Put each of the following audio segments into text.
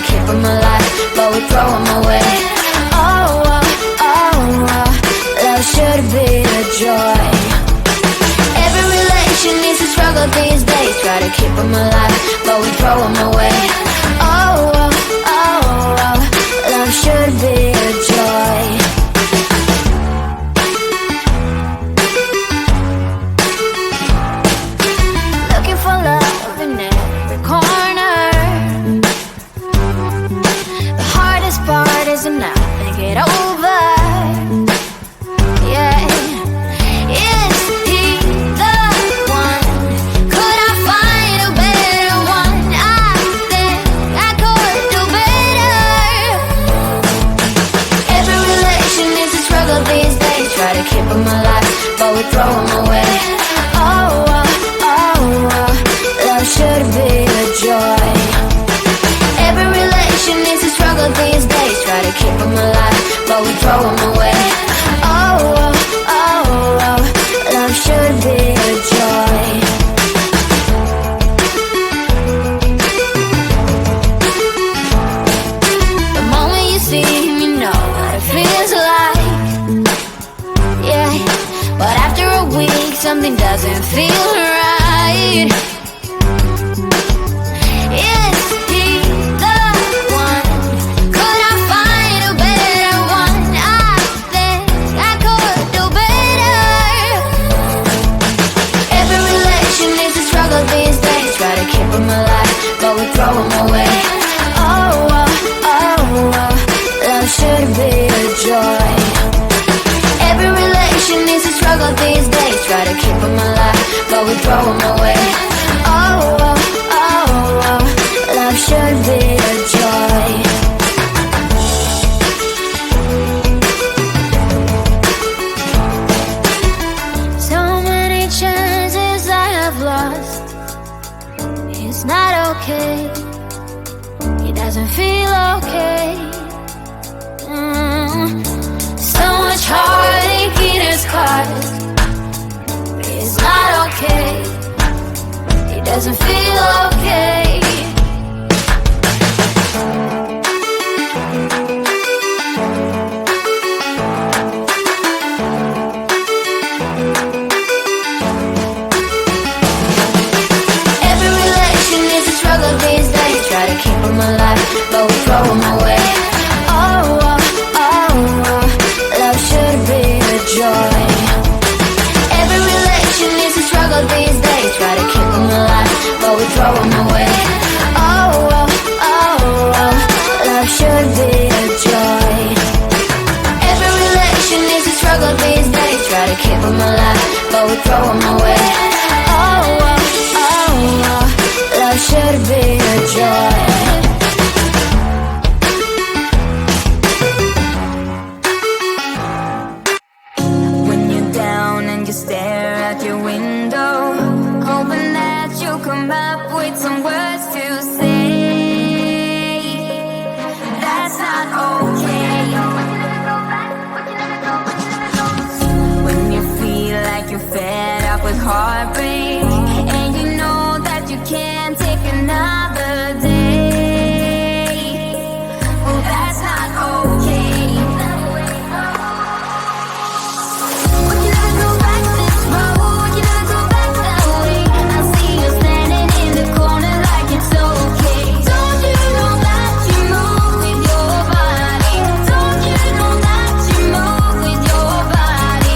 keep them alive, but we throw them away. Oh, oh, oh, oh, love should be a joy. Every relation needs a struggle these days. Try to keep them alive, but we throw them away. Oh, oh, oh, oh, love should be a joy. Looking for love in every corner. The hardest part is to not think it over. Yeah. Is he the one? Could I find a better one? I think I could do better. Every relation is a struggle these days. Try to keep them alive, but we throw them away. Oh, oh, oh, oh, love should be a joy. Every relation is a struggle these days. Try to keep them alive, but we throw them away. Oh, oh, oh, oh, love should be a joy. The moment you see him, you know what it feels like. Yeah, but after a week, something doesn't feel right. Is he the one? Could I find a better one? I think I could do better. Every relation is a struggle these days. Try to keep them alive, but we throw them away. Oh, oh, oh, oh, love should be a joy. Every relation is a struggle these days. Try to keep them alive, but we throw them away. Oh, oh, oh, oh, love should be a joy. So many chances I have lost. It's not okay. It doesn't feel okay. So much heartache in his caused. It's not okay. It doesn't feel okay. Every relation is a struggle these days. Try to keep them alive, but we throw them away. Oh, oh, oh, oh, love should be a joy. Every relation is a struggle these days. Try to keep them alive, but we throw them away. Oh, oh, oh, oh, love should be a joy. Every relation is a struggle these days. Try to keep them alive, but we throw them away. Oh, oh, oh, oh, love should be a joy. Stare out your window, hoping that you'll come up with some words to say. That's not okay. When you feel like you're fed up with heartbreak, and you know that you can't take another day. Well, that's not okay. Don't you know that you move with your body?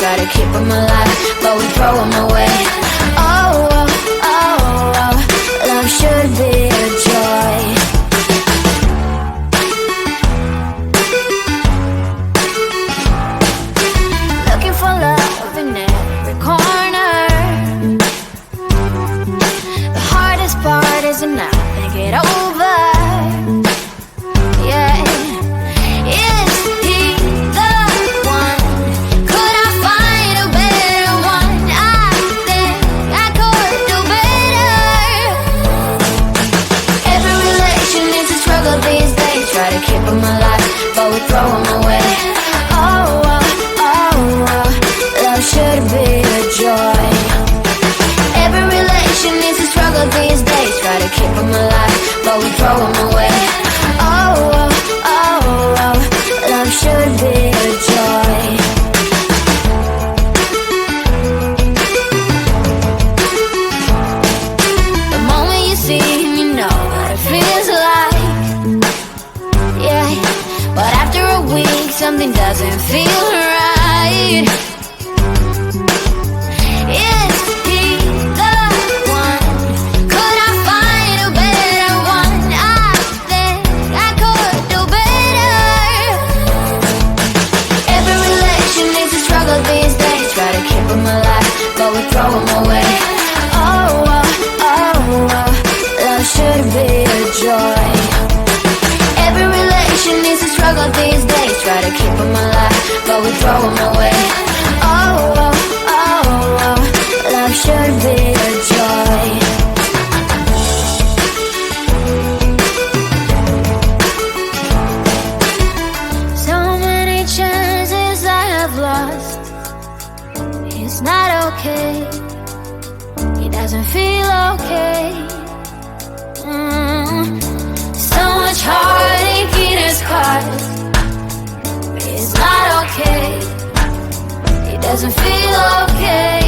try to keep them alive, but we throw them away. Oh, oh, oh, oh, love should be a joy. Looking for love in every corner. The hardest part is to not think it over. Yeah. Is he the one? Could I find a better one? I think I could do better. Every relation is a struggle these days. Try to keep them alive, but we throw them away. Oh, oh, oh, oh, love should be a joy. Every relation is a struggle these days. Try to keep them alive, but we throw them away. Oh, oh, oh, oh, love should be a joy. The moment you see him, you know what it feels like. Yeah, but after a week, something doesn't feel right. Is he the one? Could I find a better one? I think I could do better. Every relation is a struggle these days. Try to keep them alive, but we throw them away. Oh, oh, oh, oh, love should be a joy. Every relation is a struggle these days. Try to keep them alive, but we throw them away. Oh, oh, oh, oh, love should be a joy. So many chances I have lost. It's not okay. He doesn't feel okay. So much heartache in his cause. It's not okay. He doesn't feel okay.